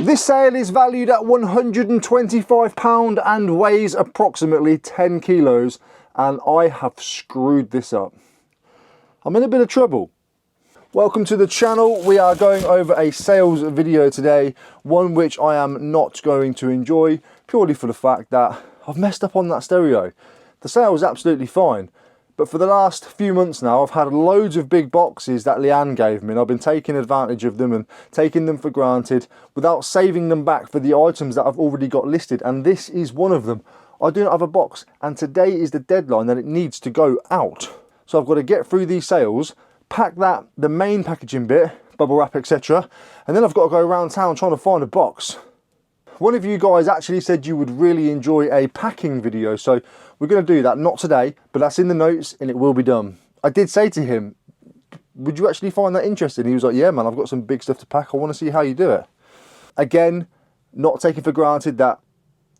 This sale is valued at £125 and weighs approximately 10 kilos, and I have screwed this up. I'm in a bit of trouble. Welcome to the channel. We are going over a sales video today, one which I am not going to enjoy purely for the fact that I've messed up on that stereo. The sale was absolutely fine, but for the last few months now I've had loads of big boxes that Leanne gave me, and I've been taking advantage of them and taking them for granted without saving them back for the items that I've already got listed, and this is one of them. I do not have a box, and today is the deadline that it needs to go out. So I've got to get through these sales, pack the main packaging bit, bubble wrap, etc. And then I've got to go around town trying to find a box. One of you guys actually said you would really enjoy a packing video, so we're going to do that. Not today, but that's in the notes and it will be done. I did say to him, would you actually find that interesting? He was like, yeah man, I've got some big stuff to pack. I want to see how you do it. Again, not taking for granted that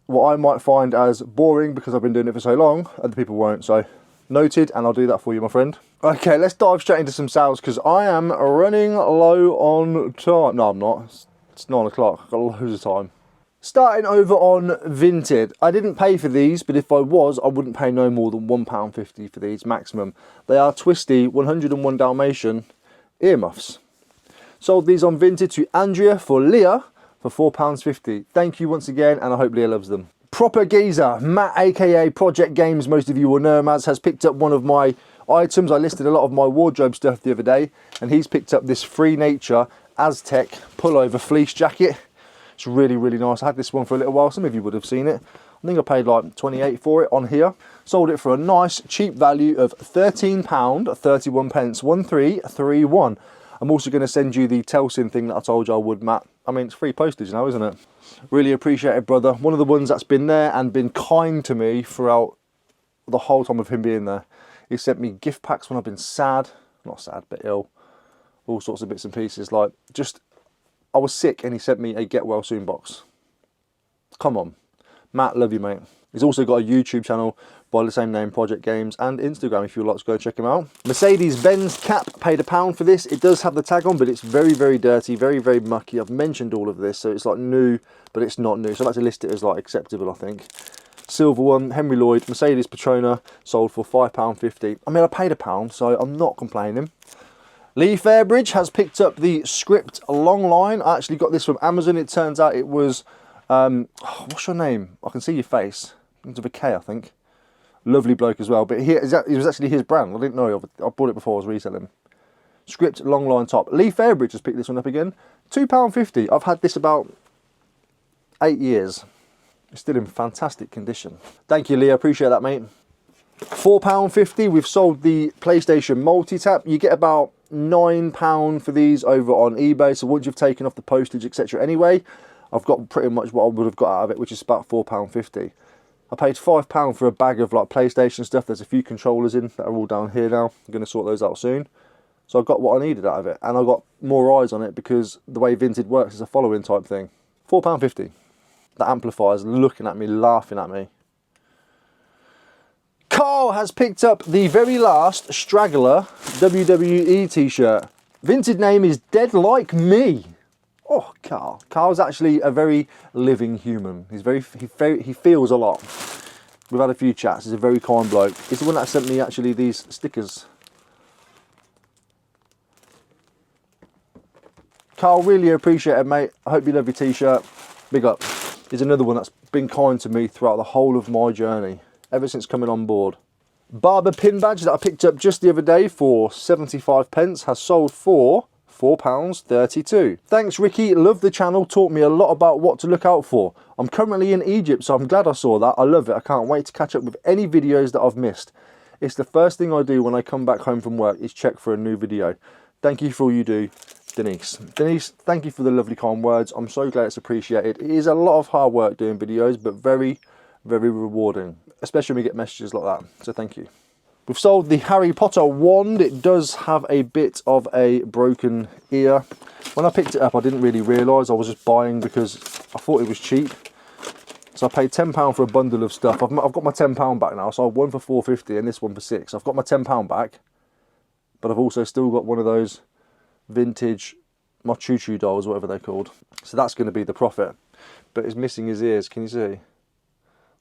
what I might find as boring because I've been doing it for so long, other people won't. So noted, and I'll do that for you, my friend. Okay, let's dive straight into some sales because I am running low on time. No, I'm not. It's 9 o'clock. I've got loads of time. Starting over on Vinted. I didn't pay for these, but if I was, I wouldn't pay no more than £1.50 for these maximum. They are twisty 101 Dalmatian earmuffs. Sold these on Vinted to Andrea for Leah for £4.50. Thank you once again, and I hope Leah loves them. Proper Geezer, Matt aka Project Games, most of you will know him as, has picked up one of my items. I listed a lot of my wardrobe stuff the other day, and he's picked up this Free Nature Aztec pullover fleece jacket. It's really, really nice. I had this one for a little while. Some of you would have seen it. I think I paid like 28 for it on here. Sold it for a nice cheap value of £13.31, 1331. I'm also going to send you the Telsin thing that I told you I would, Matt. I mean, it's free postage now, isn't it? Really appreciate it, brother. One of the ones that's been there and been kind to me throughout the whole time of him being there. He sent me gift packs when I've been sad. Not sad, but ill. All sorts of bits and pieces. Like, just, I was sick and he sent me a get well soon box. Come on. Matt, love you, mate. He's also got a YouTube channel by the same name, Project Games, and Instagram if you'd like to go check him out. Mercedes-Benz cap, paid £1 for this. It does have the tag on, but it's very, very dirty, very, very mucky. I've mentioned all of this, so it's like new, but it's not new. So I'd like to list it as like acceptable, I think. Silver one, Henry Lloyd, Mercedes Patrona, sold for £5.50. I mean, I paid £1, so I'm not complaining. Lee Fairbridge has picked up the Script Long Line. I actually got this from Amazon. It turns out it was, what's your name? I can see your face. It's with a K, I think. Lovely bloke as well, but it was actually his brand. I didn't know. I bought it before I was reselling. Script Long Line top. Lee Fairbridge has picked this one up again. £2.50. I've had this about 8 years. It's still in fantastic condition. Thank you, Lee. I appreciate that, mate. £4.50. We've sold the PlayStation multi-tap. You get about £9 for these over on eBay. So once you've taken off the postage, etc. anyway, I've got pretty much what I would have got out of it, which is about £4.50. I paid £5 for a bag of like PlayStation stuff. There's a few controllers in that are all down here now. I'm going to sort those out soon. So I got what I needed out of it, and I got more eyes on it because the way Vinted works is a following type thing. £4.50. The amplifier's looking at me, laughing at me. Carl has picked up the very last Straggler WWE t-shirt. Vinted name is Dead Like Me. Oh, Carl. Carl's actually a very living human. He feels a lot. We've had a few chats. He's a very kind bloke. He's the one that sent me actually these stickers. Carl, really appreciate it, mate. I hope you love your t-shirt. Big up. He's another one that's been kind to me throughout the whole of my journey, ever since coming on board. Barber pin badge that I picked up just the other day for 75p has sold for £4.32. Thanks, Ricky. Love the channel. Taught me a lot about what to look out for. I'm currently in Egypt, so I'm glad I saw that. I love it. I can't wait to catch up with any videos that I've missed. It's the first thing I do when I come back home from work is check for a new video. Thank you for all you do, Denise. Denise, thank you for the lovely kind words. I'm so glad it's appreciated. It is a lot of hard work doing videos, but very, very rewarding, especially when we get messages like that. So thank you. We've sold the Harry Potter wand. It does have a bit of a broken ear. When I picked it up, I didn't really realise I was just buying because I thought it was cheap. So I paid £10 for a bundle of stuff. I've got my £10 back now. So I have one for £4.50 and this one for £6. I've got my £10 back, but I've also still got one of those vintage my choo-choo dolls, whatever they're called. So that's going to be the profit. But it's missing his ears, can you see?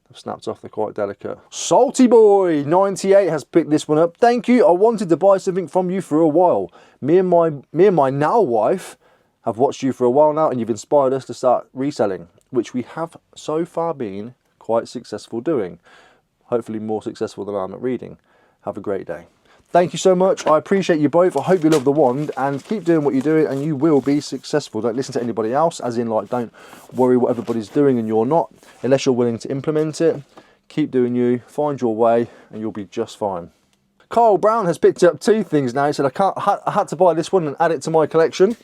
They've snapped off, they're quite delicate. Salty Boy 98 has picked this one up. Thank you, I wanted to buy something from you for a while. Me and my now wife have watched you for a while now, and you've inspired us to start reselling, which we have so far been quite successful doing. Hopefully more successful than I'm at reading. Have a great day. Thank you so much. I appreciate you both. I hope you love the wand and keep doing what you're doing and you will be successful. Don't listen to anybody else, as in like don't worry what everybody's doing and you're not, unless you're willing to implement it. Keep doing you, find your way and you'll be just fine. Kyle Brown has picked up two things now. He said I had to buy this one and add it to my collection.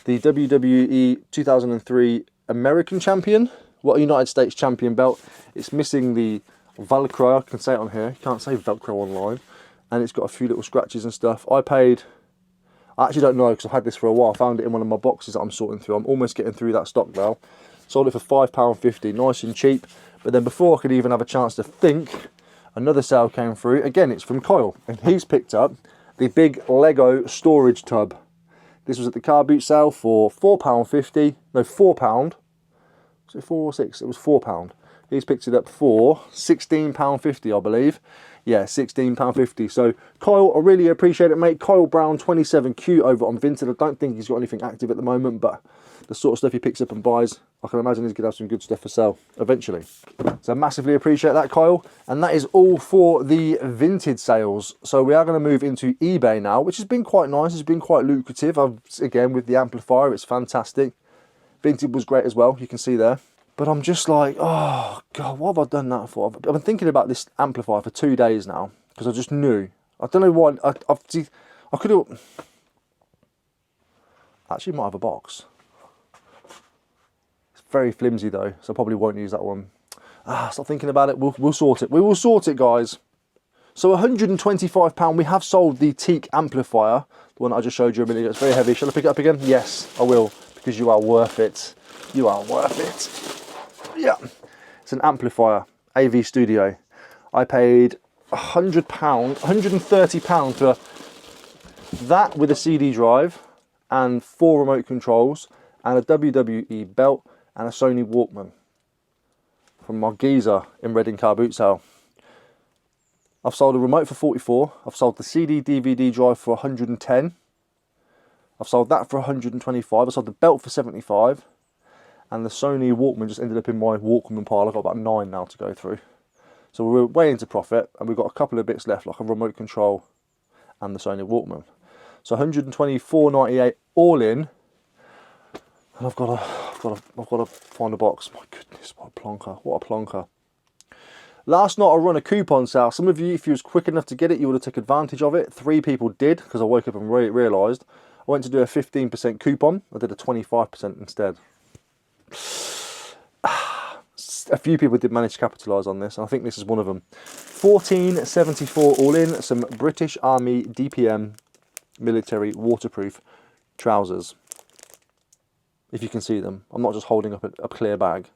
The WWE 2003 American Champion, United States Champion belt. It's missing the Velcro, I can say it on here. You can't say Velcro online. And it's got a few little scratches and stuff. I actually don't know because I've had this for a while. I found it in one of my boxes that I'm sorting through. I'm almost getting through that stock now. Sold it for £5.50, nice and cheap. But then before I could even have a chance to think, another sale came through. Again, it's from Kyle. And he's picked up the big Lego storage tub. This was at the car boot sale for £4.50. No, £4. Was it 4 or 6? It was £4. He's picked it up for £16.50, I believe. Yeah, £16.50. So, Kyle, I really appreciate it, mate. Kyle Brown, 27Q over on Vinted. I don't think he's got anything active at the moment, but the sort of stuff he picks up and buys, I can imagine he's going to have some good stuff for sale eventually. So, massively appreciate that, Kyle. And that is all for the Vinted sales. So, we are going to move into eBay now, which has been quite nice. It's been quite lucrative. Again, with the amplifier, it's fantastic. Vinted was great as well, you can see there. But I'm just like, oh, God, what have I done that for? I've been thinking about this amplifier for 2 days now, because I just knew. I don't know why. I could have... Actually, might have a box. It's very flimsy, though, so I probably won't use that one. Stop thinking about it. We'll sort it. We will sort it, guys. So £125, we have sold the teak amplifier, the one that I just showed you a minute ago. It's very heavy. Shall I pick it up again? Yes, I will, because you are worth it. You are worth it. Yeah, it's an amplifier, AV Studio. I paid £100, £130 for that with a CD drive and 4 remote controls and a WWE belt and a Sony Walkman from my geezer in Reading car boot sale. I've sold a remote for 44. I've sold the CD DVD drive for 110. I've sold that for 125. I sold the belt for 75. And the Sony Walkman just ended up in my Walkman pile. I've got about 9 now to go through. So we're way into profit, and we've got a couple of bits left, like a remote control and the Sony Walkman. So 124.98 all in. And I've got to find a box. My goodness, what a plonker! What a plonker! Last night I run a coupon sale. Some of you, if you was quick enough to get it, you would have taken advantage of it. 3 people did, because I woke up and realised. I went to do a 15% coupon. I did a 25% instead. A few people did manage to capitalise on this, and I think this is one of them. £14.74 all in, some British Army DPM military waterproof trousers. If you can see them. I'm not just holding up a clear bag.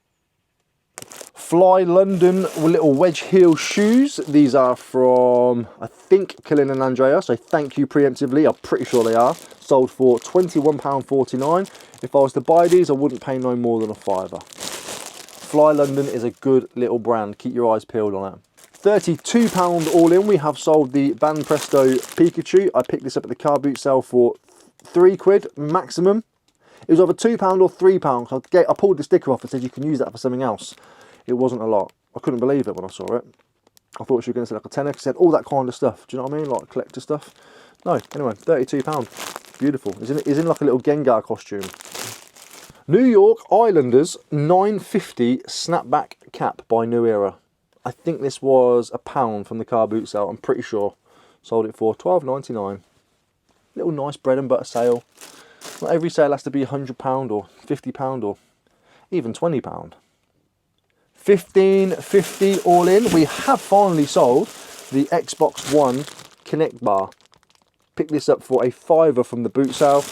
Fly London little wedge heel shoes. These are from, I think, Killen and Andrea, so thank you preemptively. I'm pretty sure they are. Sold for £21.49. If I was to buy these, I wouldn't pay no more than a £5. Fly London is a good little brand. Keep your eyes peeled on it. £32 all in. We have sold the Ban Presto Pikachu. I picked this up at the car boot sale for £3 maximum. It was either £2 or £3. I pulled the sticker off and said you can use that for something else. It wasn't a lot. I couldn't believe it when I saw it. I thought she was going to say like a tenner. She said all that kind of stuff. Do you know what I mean? Like collector stuff. No, anyway, £32. Beautiful. He's in like a little Gengar costume. New York Islanders 950 snapback cap by New Era. I think this was £1 from the car boot sale. I'm pretty sure. Sold it for £12.99. Little nice bread and butter sale. Not every sale has to be £100 or £50 or even £20. $15.50 all in. We have finally sold the Xbox One Kinect bar. Picked this up for a £5 from the boot sale.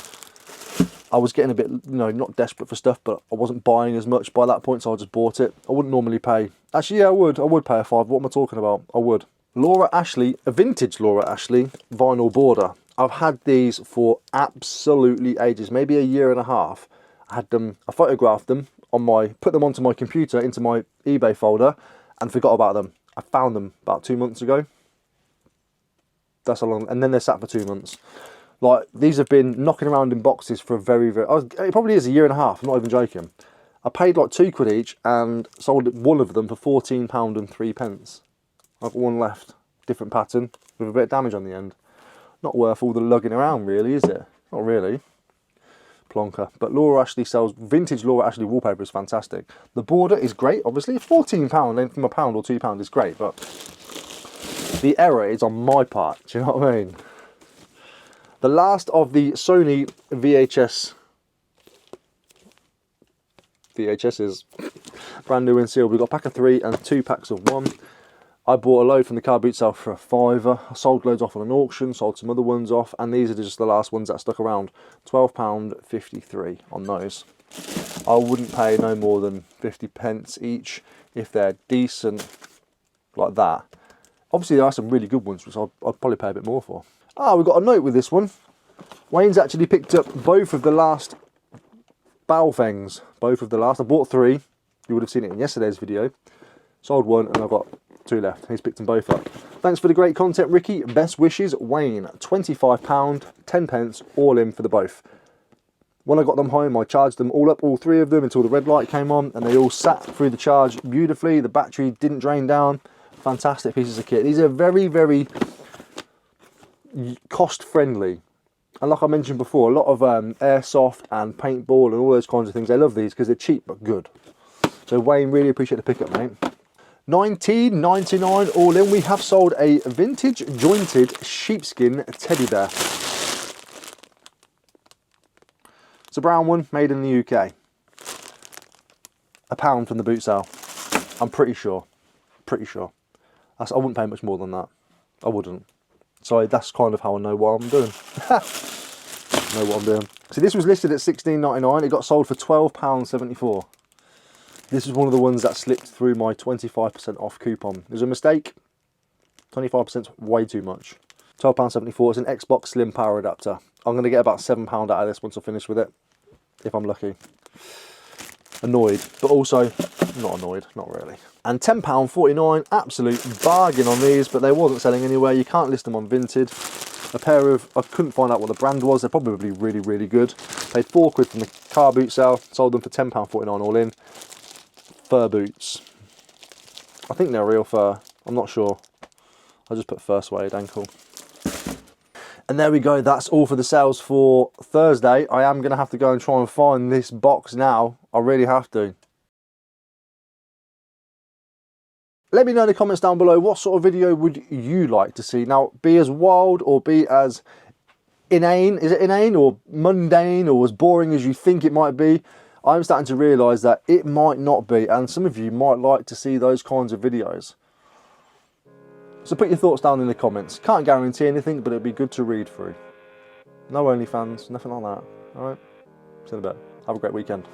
I was getting a bit, you know, not desperate for stuff, but I wasn't buying as much by that point, so I just bought it. I wouldn't normally pay. Actually, yeah, I would pay a £5. What am I talking about? I would. Laura Ashley, a vintage Laura Ashley vinyl border. I've had these for absolutely ages, maybe a year and a half. I had them, I photographed them on my, put them onto my computer into my eBay folder and forgot about them. I found them about 2 months ago. That's how long, and then they sat for 2 months. Like, these have been knocking around in boxes for a very, it probably is a year and a half, I'm not even joking. I paid like £2 each and sold one of them for £14 and 3 pence. I've got one left, different pattern, with a bit of damage on the end. Not worth all the lugging around really, is it? Not really. Plonker. But Laura Ashley sells, vintage Laura Ashley wallpaper is fantastic. The border is great, obviously. £14 then from a pound or £2 is great, but the error is on my part, do you know what I mean? The last of the Sony VHSs, brand new and sealed. We've got a pack of 3 and 2 packs of 1. I bought a load from the car boot sale for a £5. I sold loads off on an auction, sold some other ones off, and these are just the last ones that stuck around. £12.53 on those. I wouldn't pay no more than 50 pence each if they're decent like that. Obviously there are some really good ones which I'd probably pay a bit more for. Ah, we've got a note with this one. Wayne's actually picked up both of the last Baofengs. Both of the last. I bought 3. You would have seen it in yesterday's video. Sold 1 and I've got 2 left. He's picked them both up. Thanks for the great content, Ricky. Best wishes, Wayne. £25, 10 pence, all in for the both. When I got them home, I charged them all up, all 3 of them, until the red light came on, and they all sat through the charge beautifully. The battery didn't drain down. Fantastic pieces of kit. These are very, very cost friendly. And like I mentioned before, a lot of airsoft and paintball and all those kinds of things, they love these because they're cheap but good. So Wayne, really appreciate the pickup, mate. £19.99 all in. We have sold a vintage jointed sheepskin teddy bear. It's a brown one, made in the UK. £1 from the boot sale. I'm pretty sure. Pretty sure. I wouldn't pay much more than that. I wouldn't. So that's kind of how I know what I'm doing. Know what I'm doing. So this was listed at £16.99. It got sold for £12.74. This is one of the ones that slipped through my 25% off coupon. There's a mistake. 25% is way too much. £12.74. It's an Xbox Slim power adapter. I'm going to get about £7 out of this once I finish with it, if I'm lucky. Annoyed, but also not annoyed, not really. And £10.49, absolute bargain on these, but they wasn't selling anywhere. You can't list them on Vinted. A pair of, I couldn't find out what the brand was. They're probably really, really good. Paid £4 from the car boot sale. Sold them for £10.49 all in. Fur boots. I think they're real fur. I'm not sure. I just put fur suede ankle. And there we go. That's all for the sales for Thursday. I am going to have to go and try and find this box now. I really have to. Let me know in the comments down below, what sort of video would you like to see? Now, be as wild or be as inane, is it inane, or mundane, or as boring as you think it might be. I'm starting to realise that it might not be, and some of you might like to see those kinds of videos. So put your thoughts down in the comments. Can't guarantee anything, but it'd be good to read through. No OnlyFans, nothing like that. Alright? See you in a bit. Have a great weekend.